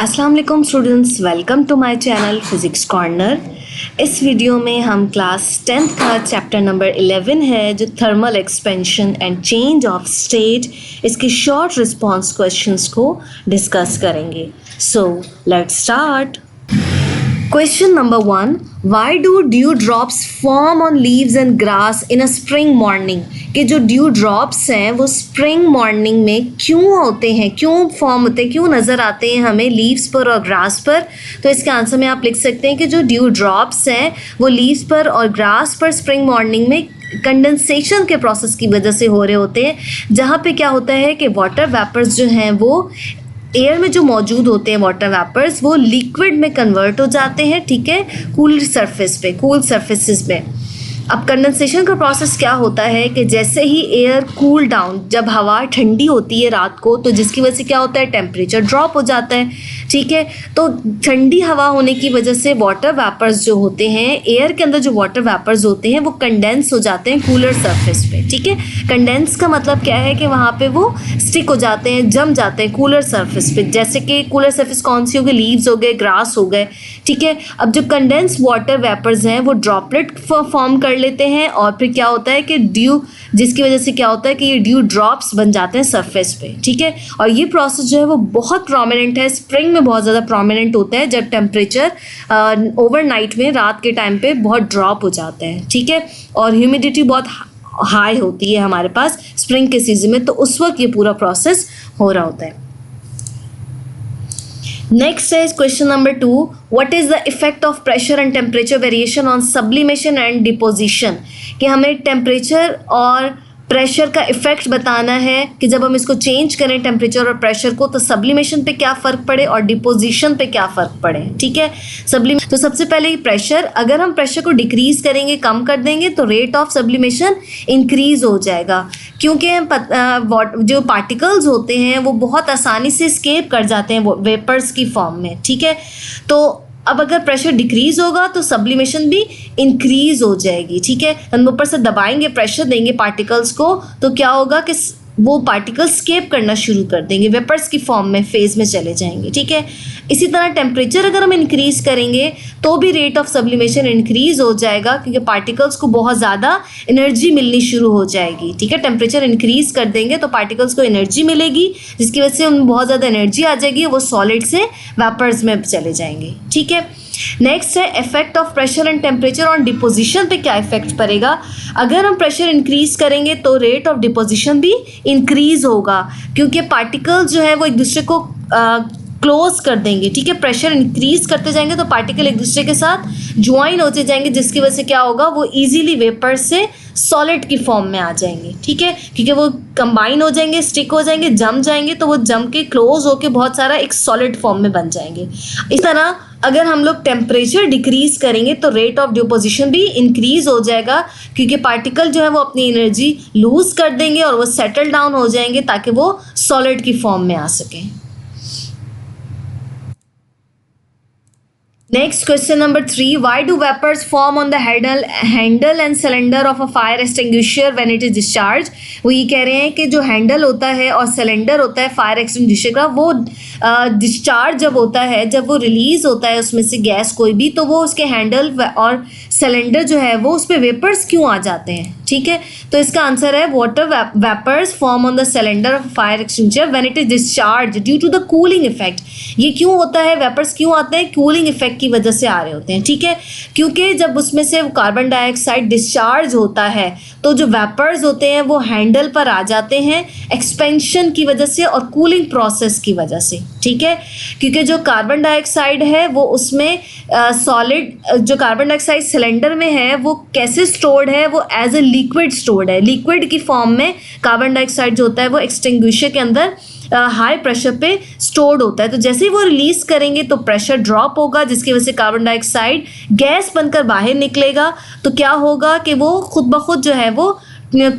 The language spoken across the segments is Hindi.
अस्सलाम वालेकुम students, welcome to my channel physics corner. इस वीडियो में हम क्लास 10th का चैप्टर नंबर 11 है जो thermal expansion and change of state, इसके शॉर्ट रिस्पॉन्स क्वेश्चंस को डिस्कस करेंगे। So let's start. Question number 1. Why do dew drops form on leaves and grass in a spring morning? कि जो ड्यू ड्रॉप्स हैं वो स्प्रिंग मॉर्निंग में क्यों होते हैं, क्यों फॉर्म होते हैं, क्यों नज़र आते हैं हमें लीव्स पर और ग्रास पर। तो इसके आंसर में आप लिख सकते हैं कि जो ड्यू ड्रॉप्स हैं वो लीव्स पर और ग्रास पर स्प्रिंग मॉर्निंग में कंडेंसेशन के प्रोसेस की वजह से हो रहे होते हैं, जहाँ पे क्या होता है कि वाटर वेपर्स जो हैं वो एयर में जो मौजूद होते हैं वाटर वेपर्स वो लिक्विड में कन्वर्ट हो जाते हैं, ठीक है, कूल सरफेसेस पे। अब कंडेंसेशन का प्रोसेस क्या होता है कि जैसे ही एयर कूल डाउन, जब हवा ठंडी होती है रात को, तो जिसकी वजह से क्या होता है, टेम्परेचर ड्रॉप हो जाता है, ठीक है। तो ठंडी हवा होने की वजह से वाटर वेपर्स जो होते हैं, एयर के अंदर जो वाटर वेपर्स होते हैं वो कंडेंस हो जाते हैं कूलर सरफेस पे, ठीक है। कंडेंस का मतलब क्या है कि वहाँ पे वो स्टिक हो जाते हैं, जम जाते हैं कूलर सरफेस पे। जैसे कि कूलर सरफेस कौन सी हो गई, लीव्स हो गए, ग्रास हो गए, ठीक है। अब जो कंडेंस वाटर वेपर्स हैं वो ड्रॉपलेट फॉर्म कर लेते हैं और फिर क्या होता है कि ड्यू, जिसकी वजह से क्या होता है कि ये ड्यू ड्रॉप्स बन जाते हैं सरफेस पे, ठीक है। और ये प्रोसेस जो है वो बहुत प्रोमिनेंट है, स्प्रिंग में बहुत ज़्यादा प्रोमिनेंट होता है जब टेम्परेचर ओवरनाइट में रात के टाइम पे बहुत ड्रॉप हो जाता है, ठीक है, और ह्यूमिडिटी बहुत हाई होती है हमारे पास स्प्रिंग के सीजन में, तो उस वक्त ये पूरा प्रोसेस हो रहा होता है। नेक्स्ट है question number 2. What is the effect of pressure and temperature variation on sublimation and deposition? कि हमें टेम्परेचर और प्रेशर का इफेक्ट बताना है कि जब हम इसको चेंज करें टेम्परेचर और प्रेशर को, तो सब्लिमेशन पे क्या फ़र्क पड़े और डिपोजिशन पे क्या फ़र्क पड़े, ठीक है। तो सबसे पहले प्रेशर, अगर हम प्रेशर को डिक्रीज़ करेंगे, कम कर देंगे, तो रेट ऑफ सब्लिमेशन इंक्रीज़ हो जाएगा, क्योंकि जो पार्टिकल्स होते हैं वो बहुत आसानी से स्केप कर जाते हैं वेपर्स की फॉर्म में, ठीक है। तो अब अगर प्रेशर डिक्रीज़ होगा तो सब्लिमेशन भी इंक्रीज़ हो जाएगी, ठीक है। हम ऊपर से दबाएंगे, प्रेशर देंगे पार्टिकल्स को, तो क्या होगा कि वो पार्टिकल्स स्केप करना शुरू कर देंगे, वेपर्स की फॉर्म में फेज में चले जाएंगे, ठीक है। इसी तरह टेम्परेचर अगर हम इंक्रीज़ करेंगे तो भी रेट ऑफ सब्लिमेशन इंक्रीज़ हो जाएगा, क्योंकि पार्टिकल्स को बहुत ज़्यादा एनर्जी मिलनी शुरू हो जाएगी, ठीक है। टेम्परेचर इंक्रीज़ कर देंगे तो पार्टिकल्स को एनर्जी मिलेगी, जिसकी वजह से उनमें बहुत ज़्यादा एनर्जी आ जाएगी, वो सॉलिड से वेपर्स में चले जाएंगे, ठीक है। नेक्स्ट है effect of pressure and temperature on deposition पे क्या इफेक्ट पड़ेगा? अगर हम प्रेशर इंक्रीज करेंगे तो रेट ऑफ डिपोजिशन भी इंक्रीज होगा, क्योंकि पार्टिकल्स जो है वो एक दूसरे को क्लोज कर देंगे, ठीक है। प्रेशर इंक्रीज करते जाएंगे तो पार्टिकल एक दूसरे के साथ ज्वाइन होते जाएंगे, जिसकी वजह से क्या होगा, वो इजीली वेपर से सॉलिड की फॉर्म में आ जाएंगे, ठीक है, क्योंकि वो कंबाइन हो जाएंगे, स्टिक हो जाएंगे, जम जाएंगे, तो वो जम के क्लोज होके बहुत सारा एक सॉलिड फॉर्म में बन जाएंगे। इस तरह अगर हम लोग टेम्परेचर डिक्रीज करेंगे तो रेट ऑफ डिपोजिशन भी इंक्रीज हो जाएगा, क्योंकि पार्टिकल जो है वो अपनी एनर्जी लूज कर देंगे और वो सेटल डाउन हो जाएंगे ताकि वो सॉलिड की फॉर्म में आ सकें। Next, question number 3. Why do vapors form on the handle and cylinder of a fire extinguisher when it is discharged? वो ये कह रहे हैं कि जो हैंडल होता है और सिलेंडर होता है फायर एक्सटिंग्विशर का, वो डिस्चार्ज जब होता है, जब वो रिलीज़ होता है उसमें से गैस कोई भी, तो वो उसके हैंडल और सिलेंडर जो है वो उस पर वेपर्स क्यों आ जाते हैं, ठीक है। तो इसका आंसर है water vapours form on the cylinder of fire extinguisher when it is discharge due to the cooling effect. ये क्यों होता है, वेपर्स क्यों आते हैं, कूलिंग इफेक्ट की वजह से आ रहे होते हैं, ठीक है। क्योंकि जब उसमें से कार्बन डाइऑक्साइड डिस्चार्ज होता है तो जो वेपर्स होते हैं वो हैंडल पर आ जाते हैं एक्सपेंशन की वजह से और कूलिंग प्रोसेस की वजह से, ठीक है। क्योंकि जो कार्बन डाइऑक्साइड है वो उसमें सॉलिड, जो कार्बन डाइऑक्साइड सिलेंडर में है वो कैसे स्टोर्ड है, वो एज ए लिक्विड स्टोर्ड है, लिक्विड की फॉर्म में कार्बन डाइऑक्साइड जो होता है वो एक्सटिंग्विशर के अंदर हाई प्रेशर पे स्टोर्ड होता है। तो जैसे ही वो रिलीज करेंगे तो प्रेशर ड्रॉप होगा, जिसकी वजह से कार्बन डाइऑक्साइड गैस बनकर बाहर निकलेगा, तो क्या होगा कि वो खुद ब खुद जो है वो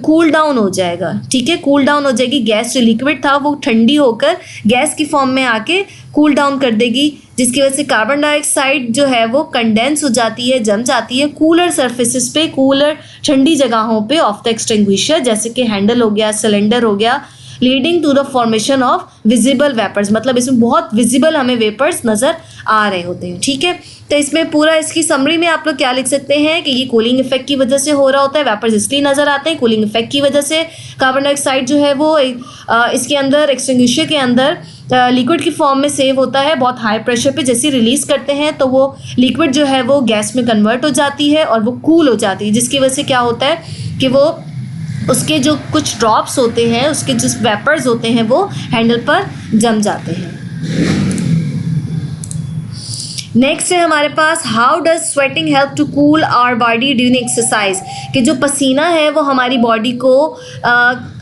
कूल डाउन हो जाएगा, ठीक है, कूल डाउन हो जाएगी। गैस जो लिक्विड था वो ठंडी होकर गैस की फॉर्म में आके कूल डाउन कर देगी, जिसकी वजह से कार्बन डाइऑक्साइड जो है वो कंडेंस हो जाती है, जम जाती है कूलर सरफेसेस पे, कूलर ठंडी जगहों पे ऑफ द एक्सटिंग्विशर, जैसे कि हैंडल हो गया, सिलेंडर हो गया, leading to the formation of visible vapours, मतलब इसमें बहुत विजिबल हमें वेपर्स नज़र आ रहे होते हैं। ठीक है, तो इसमें पूरा इसकी समरी में आप लोग क्या लिख सकते हैं कि ये कूलिंग इफेक्ट की वजह से हो रहा होता है, वेपर्स इसलिए नज़र आते हैं कूलिंग इफेक्ट की वजह से। कार्बन डाइऑक्साइड जो है वो इसके अंदर एक्सटिंग्विशर के अंदर लिक्विड की फॉर्म में सेव होता है, बहुत हाई प्रेशर पे जैसे रिलीज़ करते हैं तो वो लिक्विड जो है वो गैस में कन्वर्ट हो जाती है और वो कूल हो जाती है, जिसकी वजह से क्या होता है कि वो उसके जो कुछ ड्रॉप्स होते हैं, उसके जो वेपर्स होते हैं वो हैंडल पर जम जाते हैं। नेक्स्ट है हमारे पास how does sweating help to cool our body during exercise, कि जो पसीना है वो हमारी बॉडी को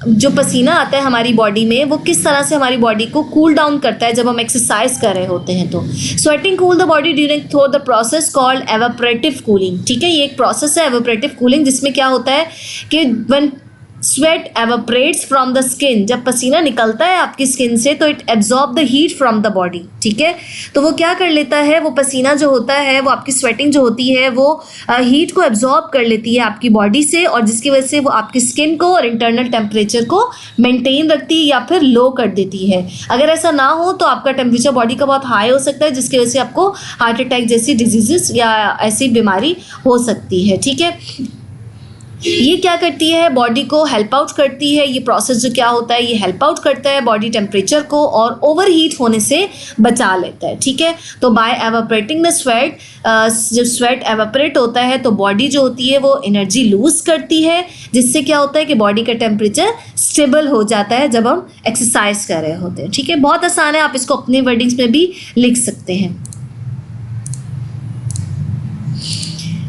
जो पसीना आता है हमारी बॉडी में वो किस तरह से हमारी बॉडी को कूल डाउन करता है जब हम एक्सरसाइज कर रहे होते हैं। तो sweating cool the body during through the process called evaporative cooling. ठीक है, ये एक प्रोसेस है एवापोरेटिव कूलिंग, जिसमें क्या होता है कि when sweat evaporates from the skin, जब पसीना निकलता है आपकी स्किन से तो it absorb the heat from the body. ठीक है, तो वो क्या कर लेता है, वो पसीना जो होता है वो आपकी स्वेटिंग जो होती है वो हीट को एब्जॉर्ब कर लेती है आपकी बॉडी से, और जिसकी वजह से वो आपकी स्किन को और इंटरनल टेम्परेचर को मेंटेन रखती है या फिर लो कर देती है। अगर ऐसा ना हो तो आपका टेम्परेचर बॉडी का बहुत हाई हो सकता है, जिसकी वजह से आपको हार्ट अटैक जैसी डिजीजेस या ऐसी बीमारी हो सकती है। ठीक है, ये क्या करती है, बॉडी को हेल्प आउट करती है। ये प्रोसेस जो क्या होता है ये हेल्प आउट करता है बॉडी टेम्परेचर को और ओवर हीट होने से बचा लेता है। ठीक है, तो बाय एवापोरेटिंग द स्वेट, जब स्वेट एवापोरेट होता है तो बॉडी जो होती है वो एनर्जी लूज करती है, जिससे क्या होता है कि बॉडी का टेम्परेचर स्टेबल हो जाता है जब हम एक्सरसाइज कर रहे होते हैं। ठीक है, बहुत आसान है, आप इसको अपने वर्डिंग्स में भी लिख सकते हैं।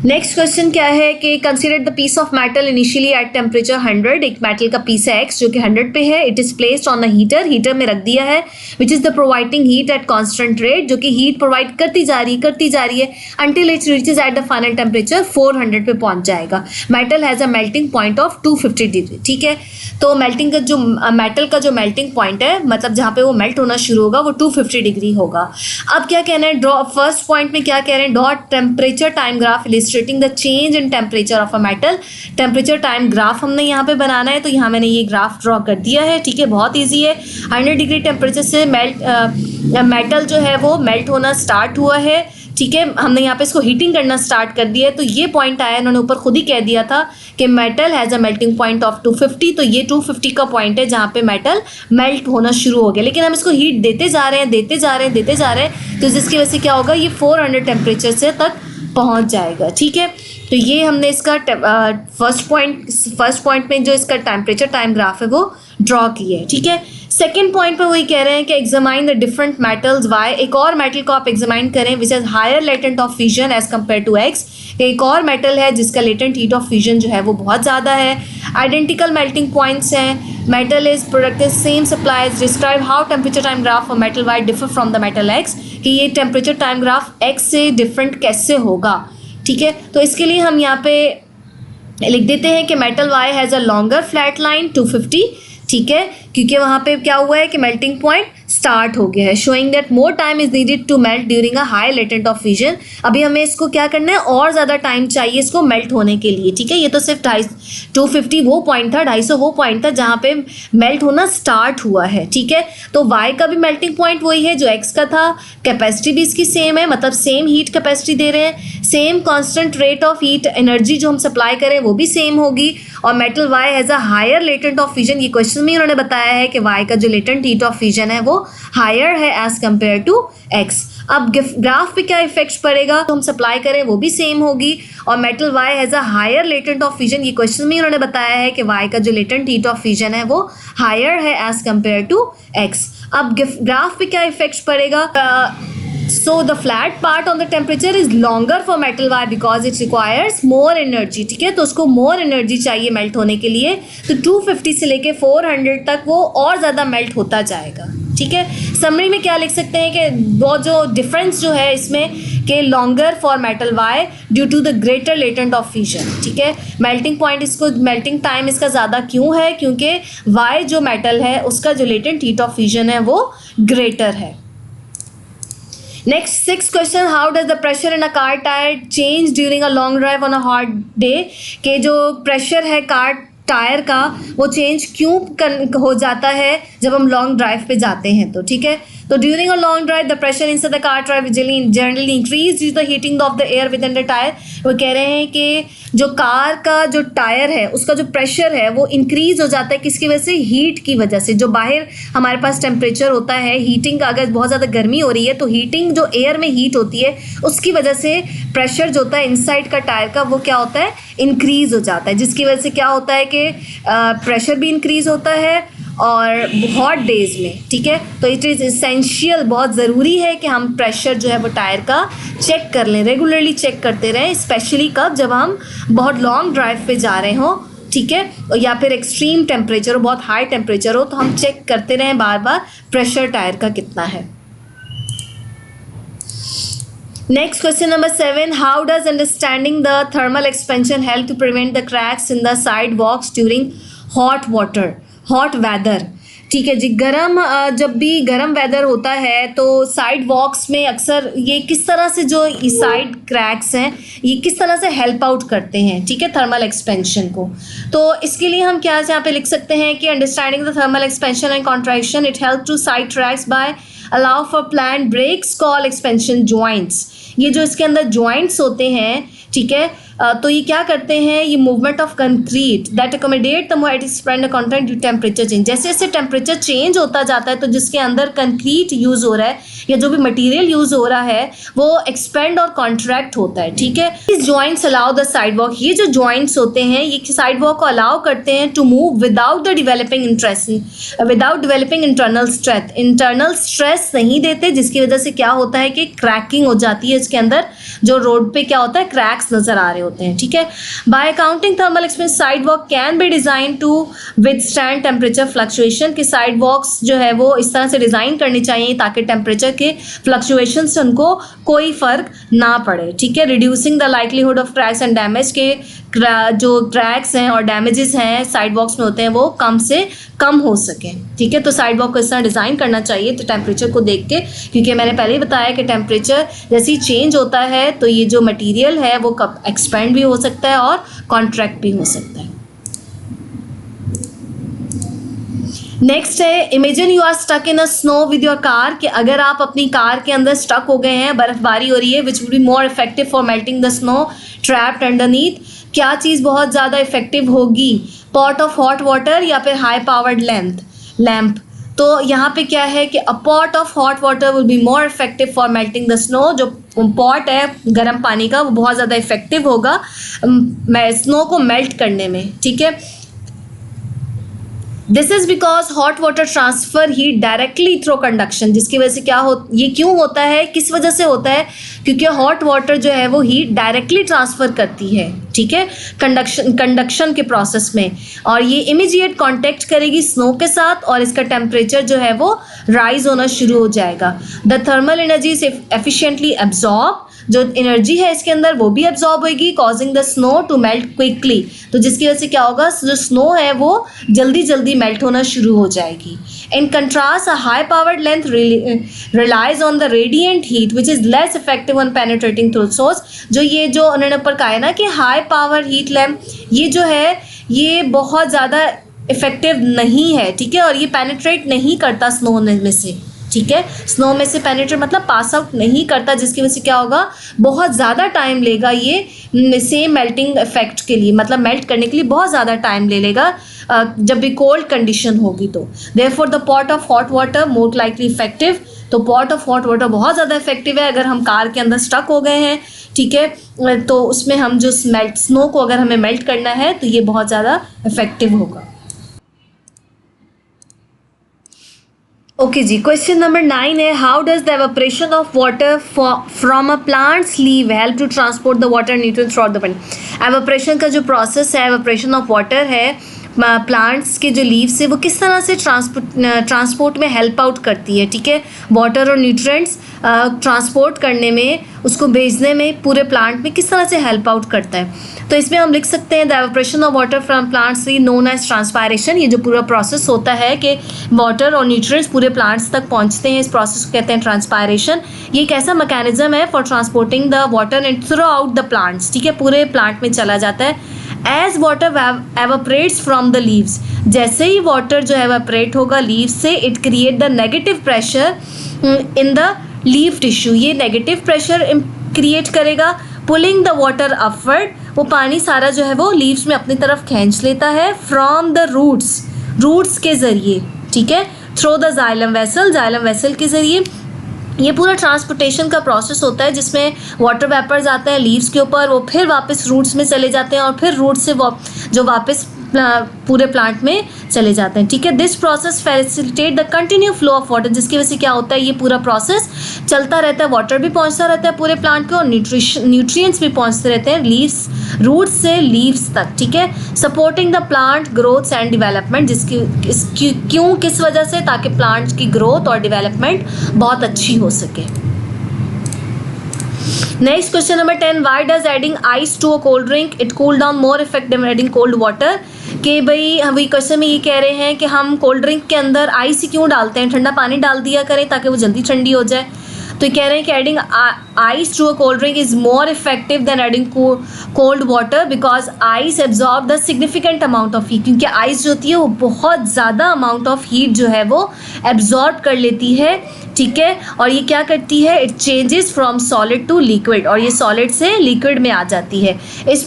नेक्स्ट क्वेश्चन क्या है कि consider the piece of metal initially at temperature 100, एक मेटल का पीस है x जो कि 100 पे है। It is placed on the heater, heater में रख दिया है, which is the providing heat at constant rate, जो कि हीट प्रोवाइड करती जा रही है until it reaches at the final temperature 400 पे पहुंच जाएगा। Metal has a melting point of 250 degree. ठीक है, तो मेल्टिंग का जो मेटल का जो मेल्टिंग पॉइंट है, मतलब जहाँ पे वो मेल्ट होना शुरू होगा वो 250 डिग्री होगा। अब क्या कहना है, ड्रॉ फर्स्ट पॉइंट में क्या कह रहे हैं, dot temperature time graph illustrating the change in temperature of a metal। Temperature time graph हमने यहाँ पे बनाना है, तो यहाँ मैंने ये ग्राफ ड्रॉ कर दिया है। ठीक है, बहुत इजी है। 100 डिग्री टेम्परेचर से मेटल जो है वो मेल्ट होना स्टार्ट हुआ है। ठीक है, हमने यहाँ पे इसको हीटिंग करना स्टार्ट कर दिया है, तो ये पॉइंट आया, इन्होंने ऊपर खुद ही कह दिया था कि metal has a melting point of 250, तो ये 250 का पॉइंट है जहाँ पे मेटल मेल्ट होना शुरू हो गया। लेकिन हम इसको हीट देते जा रहे हैं, तो जिसकी वजह से क्या होगा, ये 400 टेम्परेचर से तक पहुंच जाएगा। ठीक है, तो ये हमने इसका फर्स्ट पॉइंट में जो इसका टेम्परेचर टाइम ग्राफ है वो ड्रॉ किया है। ठीक है, सेकेंड पॉइंट पे वही कह रहे हैं कि examine the different metals Y, एक और मेटल को आप एग्जामाइन करें which is higher latent of fusion as compare to X, एक और मेटल है जिसका लेटेंट हीट ऑफ फ्यूजन जो है वो बहुत ज़्यादा है। आइडेंटिकल मेल्टिंग पॉइंट्स हैं, metal is product same supplies, describe how temperature time graph for metal Y differ from the metal X, कि ये टेम्परेचर टाइम ग्राफ एक्स से डिफरेंट कैसे होगा। ठीक है, तो इसके लिए हम यहाँ पे लिख देते हैं कि metal Y has a longer flat line 250। ठीक है, क्योंकि वहाँ पे क्या हुआ है कि मेल्टिंग पॉइंट स्टार्ट हो गया है, showing that more time is needed to melt during a high latent of fusion. अभी हमें इसको क्या करना है, और ज़्यादा टाइम चाहिए इसको मेल्ट होने के लिए। ठीक है, ये तो सिर्फ 250 वो पॉइंट था, 250 वो पॉइंट था जहाँ पे मेल्ट होना स्टार्ट हुआ है। ठीक है, तो वाई का भी मेल्टिंग पॉइंट वही है जो एक्स का था, कैपेसिटी भी इसकी सेम है, मतलब सेम हीट कैपेसिटी दे रहे हैं, same constant rate of heat energy जो हम सप्लाई करें वो भी सेम होगी। और metal Y has a higher latent of fusion, ये क्वेश्चन में उन्होंने बताया है कि वाई का जो लेटेंट हीट ऑफ फ्यूजन है वो हायर है एज कम्पेयर टू एक्स। अब ग्राफ पे क्या इफेक्ट पड़ेगा, तो हम सप्लाई करें वो भी सेम होगी। और metal Y has a higher latent of fusion, ये क्वेश्चन में उन्होंने बताया है कि वाई का जो लेटेंट हीट ऑफ फ्यूजन है वो हायर है एज कम्पेयर टू एक्स। अब ग्राफ पे क्या इफेक्ट पड़ेगा, so the flat part on the temperature is longer for metal wire because it requires more energy। ठीक है, तो उसको more energy चाहिए मेल्ट होने के लिए, तो 250 से लेके 400 तक वो और ज़्यादा मेल्ट होता जाएगा। ठीक है, समरी में क्या लिख सकते हैं कि वो जो डिफरेंस जो है इसमें कि longer for metal Y due to the greater latent of fusion. ठीक है, मेल्टिंग पॉइंट इसको मेल्टिंग टाइम इसका ज़्यादा क्यों है, क्योंकि वाई जो मेटल है उसका जो लेटेंट हीट ऑफ फ्यूजन है वो ग्रेटर है। Next 6th question, how does the pressure in a car tyre change during a long drive on a hot day, के जो प्रेशर है कार टायर का वो चेंज क्यों हो जाता है जब हम लॉन्ग ड्राइव पे जाते हैं तो, ठीक है। तो during a long drive the pressure inside the car tyre generally increase due to the heating of the air within the tyre. वो कह रहे हैं कि जो कार का जो टायर है उसका जो प्रेशर है वो इंक्रीज हो जाता है, किसकी वजह से? हीट की वजह से। जो बाहर हमारे पास टेम्परेचर होता है, हीटिंग का, अगर बहुत ज़्यादा गर्मी हो रही है तो हीटिंग जो एयर में हीट होती है उसकी वजह से प्रेशर जो होता है इनसाइड का टायर का वो क्या होता है? इंक्रीज हो जाता है, जिसकी वजह से क्या होता है कि प्रेशर भी इंक्रीज होता है और हॉट डेज में, ठीक है। तो इट इज़ इसेंशियल, बहुत ज़रूरी है कि हम प्रेशर जो है वो टायर का चेक कर लें, रेगुलरली चेक करते रहें, स्पेशली कब? जब हम बहुत लॉन्ग ड्राइव पे जा रहे हों, ठीक है, या फिर एक्सट्रीम टेम्परेचर हो, बहुत हाई टेम्परेचर हो, तो हम चेक करते रहें बार बार प्रेशर टायर का कितना है। Next question number 7. How does understanding the thermal expansion help to prevent the cracks in the sidewalks during hot weather? ठीक है जी, जब भी गर्म वेदर होता है तो साइड वॉक्स में अक्सर ये किस तरह से जो साइड क्रैक्स हैं ये किस तरह से हेल्प आउट करते हैं, ठीक है, थर्मल एक्सपेंशन को। तो इसके लिए हम क्या यहाँ पे लिख सकते हैं कि understanding the thermal expansion and contraction it help to side tracks by allow for plan breaks call expansion joints. ये जो इसके अंदर जॉइंट्स होते हैं, ठीक है, तो ये क्या करते हैं? ये movement of concrete that accommodate the more expand content due temperature change. जैसे जैसे टेम्परेचर चेंज होता जाता है तो जिसके अंदर कंक्रीट यूज़ हो रहा है या जो भी मटेरियल यूज़ हो रहा है वो एक्सपेंड और कॉन्ट्रैक्ट होता है, ठीक है। इस जॉइंट्स अलाउ द साइडवॉक, ये जो जॉइंट्स होते हैं ये साइडवॉक को अलाउ करते हैं to move without developing internal stress नहीं देते, जिसकी वजह से क्या होता है कि क्रैकिंग हो जाती है। इसके अंदर जो रोड पे क्या होता है? क्रैक्स नजर आ रहे होते हैं, ठीक है। By accounting thermal expansion sidewalk can be design to withstand temperature fluctuation, कि साइडवॉक्स जो है वो इस तरह से डिज़ाइन करनी चाहिए ताकि टेम्परेचर के फ्लक्चुएशन से उनको कोई फ़र्क ना पड़े, ठीक है। Reducing the likelihood of cracks and damage, के जो क्रैक्स हैं और डैमेजेस हैं साइडवॉक्स में होते हैं वो कम से कम हो सकें, ठीक है। तो साइडवॉक को इस तरह डिज़ाइन करना चाहिए तो टेम्परेचर को देख के, क्योंकि मैंने पहले ही बताया कि टेम्परेचर जैसे ही चेंज होता है तो ये जो मटेरियल है वो कब एक्सपेंड भी हो सकता है और कॉन्ट्रैक्ट भी हो सकता है। नेक्स्ट है imagine you are stuck in a snow with your car, कि अगर आप अपनी कार के अंदर स्टक हो गए हैं, बर्फबारी हो रही है, which would be more effective for melting the snow trapped underneath. क्या चीज़ बहुत ज़्यादा इफेक्टिव होगी? पॉट ऑफ हॉट वाटर या फिर हाई पावर्ड लैम्प। तो यहाँ पे क्या है कि अ pot of hot water will be more effective for melting the snow. जो पॉट है गर्म पानी का वो बहुत ज़्यादा इफेक्टिव होगा स्नो को मेल्ट करने में, ठीक है। This is because hot water transfer heat directly through conduction, जिसकी वजह से क्या ये क्यों होता है, किस वजह से होता है? क्योंकि हॉट वाटर जो है वो हीट डायरेक्टली ट्रांसफ़र करती है, ठीक है, कंडक्शन के प्रोसेस में, और ये इमीडिएट कांटेक्ट करेगी स्नो के साथ और इसका टेम्परेचर जो है वो राइज होना शुरू हो जाएगा। The thermal energy is efficiently absorb, जो एनर्जी है इसके अंदर वो भी एब्जॉर्ब होगी, causing the snow to melt quickly. तो जिसकी वजह से क्या होगा? जो स्नो है वो जल्दी जल्दी मेल्ट होना शुरू हो जाएगी। In contrast a high powered length relies on the radiant heat which is less effective on penetrating through source. जो उन्होंने ऊपर कहा है ना कि हाई पावर हीट लैम्प ये जो है ये बहुत ज़्यादा इफेक्टिव नहीं है, ठीक है, और ये पेनिट्रेट नहीं करता स्नो में से, ठीक है। स्नो में से पेनिट्रेट मतलब पास आउट नहीं करता, जिसकी वजह से क्या होगा? बहुत ज़्यादा टाइम लेगा ये सेम मेल्टिंग इफेक्ट के लिए, मतलब मेल्ट करने के लिए बहुत ज़्यादा टाइम ले लेगा जब भी कोल्ड कंडीशन होगी। तो therefore the pot of hot water more likely effective. तो पॉट ऑफ हॉट वाटर बहुत ज़्यादा इफेक्टिव है अगर हम कार के अंदर स्टक हो गए हैं, ठीक है, तो उसमें हम जो स्नो को अगर हमें मेल्ट करना है तो ये बहुत ज़्यादा इफेक्टिव होगा। ओके जी, क्वेश्चन नंबर 9 है how does the evaporation of water from a plants leave help to transport the water nutrients throughout the body. Evaporation का जो प्रोसेस है, एवापोरेशन ऑफ वाटर है प्लांट्स के जो लीव्स है वो किस तरह से ट्रांसपोर्ट में हेल्प आउट करती है, ठीक है, वाटर और न्यूट्रिएंट्स ट्रांसपोर्ट करने में, उसको भेजने में पूरे प्लांट में किस तरह से हेल्प आउट करता है। तो इसमें हम लिख सकते हैं the evaporation of water from plants leave known as transpiration. ये जो पूरा प्रोसेस होता है कि वाटर और न्यूट्रिएंट्स पूरे प्लांट्स तक पहुंचते हैं, इस प्रोसेस को कहते हैं ट्रांसपायरेशन। ये एक ऐसा मैकेनिज्म है for transporting the water and throughout the plants, ठीक है, पूरे प्लांट में चला जाता है as water evaporates from the leaves, जैसे ही वाटर जो एवापरेट होगा लीव्स से, it create the negative pressure in the leaf tissue, ये नेगेटिव प्रेशर क्रिएट करेगा, पुलिंग द वाटर अपवर्ड, वो पानी सारा जो है वो लीव्स में अपनी तरफ खींच लेता है, फ्रॉम द रूट्स के ज़रिए, ठीक है, थ्रू द जाइलम वेसल के ज़रिए। ये पूरा ट्रांसपोर्टेशन का प्रोसेस होता है जिसमें वाटर वेपर्स आते हैं लीव्स के ऊपर, वो फिर वापस रूट्स में चले जाते हैं और फिर रूट से जो वापस पूरे प्लांट में चले जाते हैं, ठीक है। This process facilitate the continue flow of water, जिसकी वजह से क्या होता है, ये पूरा प्रोसेस चलता रहता है, वाटर भी पहुंचता रहता है पूरे प्लांट को और न्यूट्रिएंट्स भी पहुंचते रहते हैं लीव्स, रूट्स से लीव्स तक, ठीक है। Supporting the plant growth and development, किस वजह से, ताकि प्लांट की ग्रोथ और डेवलपमेंट बहुत अच्छी हो सके। Next question number 10, why does adding ice to a cold drink it cool down more effective adding cold water, कि भाई हम ये क्वेश्चन में ये कह रहे हैं कि हम कोल्ड ड्रिंक के अंदर आइस ही क्यों डालते हैं, ठंडा पानी डाल दिया करें ताकि वो जल्दी ठंडी हो जाए। तो ये कह रहे हैं कि adding ice to a cold drink is more effective than adding cold water because ice absorb the significant amount of heat, क्योंकि आइस जो होती है वो बहुत ज़्यादा अमाउंट ऑफ हीट जो है वो एब्जॉर्ब कर लेती है, ठीक है। और ये क्या करती है, it changes from solid to liquid, और ये सॉलिड से लिक्विड में आ जाती है।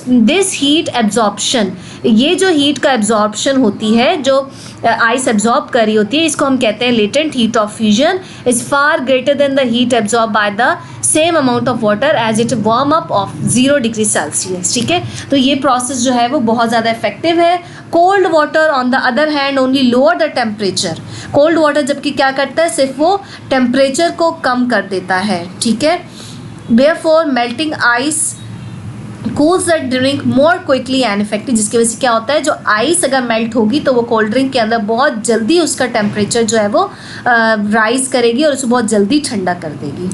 दिस हीट एब्जॉर्प्शन, ये जो हीट का एब्जॉर्प्शन होती है, जो आइस एब्जॉर्ब कर रही होती है, इसको हम कहते हैं latent heat of fusion, is far greater than the heat absorb by the same amount of water as it warm up of 0 degree Celsius, ठीक है। तो ये प्रोसेस जो है वो बहुत ज़्यादा इफेक्टिव है। Cold water on the other hand only lower the temperature, cold water जबकि क्या करता है, सिर्फ वो टेम्परेचर को कम कर देता है, ठीक है। Therefore melting ice cools the drink more quickly and effective, जिसकी वजह से क्या होता है, जो आइस अगर मेल्ट होगी तो वो कोल्ड ड्रिंक के अंदर बहुत जल्दी उसका टेम्परेचर जो है वो राइज करेगी और उसे बहुत जल्दी ठंडा कर देगी।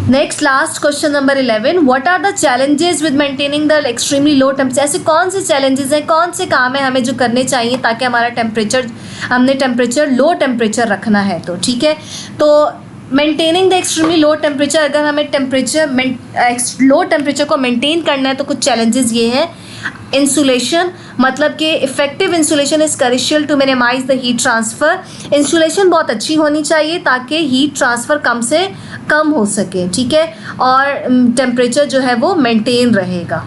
Next last question number 11, what are the challenges with maintaining the extremely low temperature, ऐसे कौन से चैलेंजेस हैं, कौन से काम है हमें जो करने चाहिए ताकि हमारा टेम्परेचर लो टेम्परेचर रखना है, तो ठीक है। तो maintaining the extremely low temperature, अगर हमें लो टेम्परेचर को मेंटेन करना है तो कुछ चैलेंजेस ये हैं। इंसुलेशन, मतलब कि effective insulation is crucial to minimise the heat transfer, insulation बहुत अच्छी होनी चाहिए ताकि हीट ट्रांसफ़र कम से कम हो सके, ठीक है, और टेम्परेचर जो है वो मेंटेन रहेगा।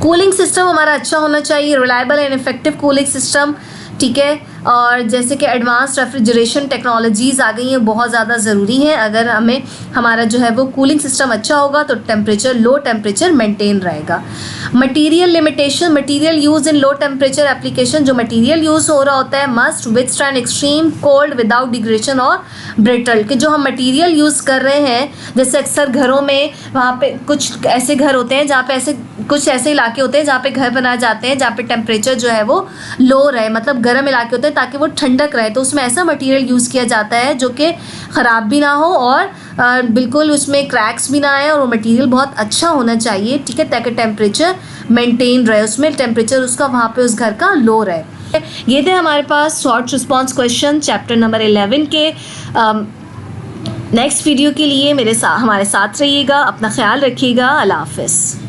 कूलिंग सिस्टम हमारा अच्छा होना चाहिए, reliable and effective cooling system, ठीक है। और जैसे कि एडवांस रेफ्रिजरेशन टेक्नोलॉजीज़ आ गई हैं, बहुत ज़्यादा ज़रूरी हैं। अगर हमारा जो है वो कूलिंग सिस्टम अच्छा होगा तो लो टेम्परेचर मेंटेन रहेगा। Material limitation, material use in low temperature application, जो मटेरियल यूज़ हो रहा होता है must withstand extreme cold without degradation और ब्रिटल, कि जो हम मटेरियल यूज़ कर रहे हैं, जैसे अक्सर घरों में वहाँ पे कुछ ऐसे घर होते हैं जहाँ पे कुछ ऐसे इलाके होते हैं जहाँ पे घर बनाए जाते हैं जहाँ पे टेम्परेचर जो है वो लो रहे, मतलब गर्म इलाके होते हैं ताकि वो ठंडक रहे, तो उसमें ऐसा मटेरियल यूज़ किया जाता है जो कि ख़राब भी ना हो और बिल्कुल उसमें क्रैक्स भी ना आए, और वो मटेरियल बहुत अच्छा होना चाहिए, ठीक है, ताकि टेम्परेचर मेंटेन रहे, उसमें टेम्परेचर उसका वहाँ पे उस घर का लो रहे। ये थे हमारे पास short response question chapter number 11 के। नेक्स्ट वीडियो के लिए हमारे साथ रहिएगा, अपना ख्याल रखिएगा, अल्लाह हाफ़िज़।